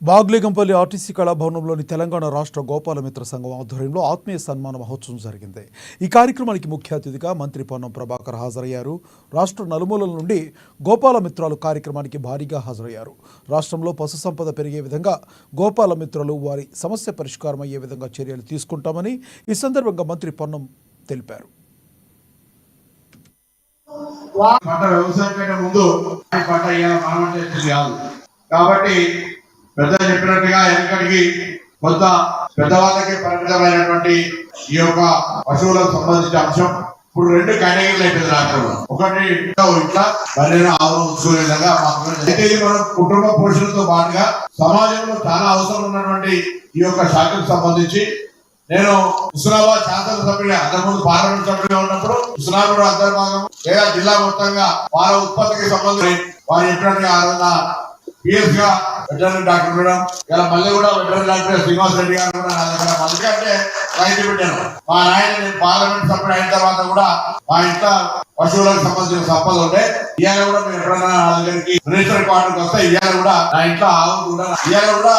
బాగ్లిగంపల్లి RTC కళాభవనంలోని Telangana రాష్ట్ర గోపాలమిత్ర సంఘం ఆధ్వర్యంలో ఆత్మీయ సన్మాన మహోత్సవం జరిగింది. ఈ కార్యక్రమానికి ముఖ్య అతిథిగా మంత్రి పొన్నం ప్రభాకర్ హాజరయ్యారు. రాష్ట్ర నలుమూలల నుండి గోపాలమిత్రాలు కార్యక్రమానికి భారీగా హాజరయ్యారు. రాష్ట్రంలో పశు సంపద పెరిగే విధంగా గోపాలమిత్రులు వారి సమస్య పరిష్కారం అయ్యే విధంగా చర్యలు తీసుకుంటామని ఈ సందర్భంగా మంత్రి పొన్నం తెలిపారు. కాబట్టి పెద్దలు చెప్పినట్టుగా వెనకడికి కొంత పెద్దవాళ్ళకి పరిమితమైనటువంటి ఈ యొక్క పశువులకు సంబంధించిన అంశం ఇప్పుడు రెండు కేటగిరీలు అయిపోయింది రాష్ట్రంలో. ఒకటి ఇట్లా బర్రెను ఆవును ఉంచుకునే విధంగా అయితే మనం కుటుంబ పోషణతో పాటుగా సమాజంలో చాలా అవసరం ఉన్నటువంటి ఈ యొక్క శాఖకు సంబంధించి నేను హుస్నాబాద్ శాసనసభ్యుడిగా అంతకుముందు పార్లమెంట్ సభ్యుడిగా ఉన్నప్పుడు హుస్నాబాద్ అంతర్భాగం లేదా జిల్లా మొత్తంగా పాల ఉత్పత్తికి సంబంధించి వారు చెప్పినట్టుగా ఆరోజు పిఎస్ గా వెటర్నరీ డాక్టర్ మేడం ఇలా మళ్ళీ కూడా వెటర్నరీ డాక్టర్ శ్రీనివాస్ రెడ్డి గారు కూడా నా దగ్గర అందుకంటే రైతు పెట్టాను. మా నాయన నేను పార్లమెంట్ సభ్యుడు అయిన తర్వాత కూడా మా ఇంట్లో పశువులకు సంబంధించిన సంపద ఉంటే ఇవాళ కూడా మేము ఎప్పుడైనా నా దగ్గరికి మినిస్టర్ క్వార్టర్కి వస్తే ఇవాళ కూడా నా ఇంట్లో ఆవు కూడా ఇవాళ కూడా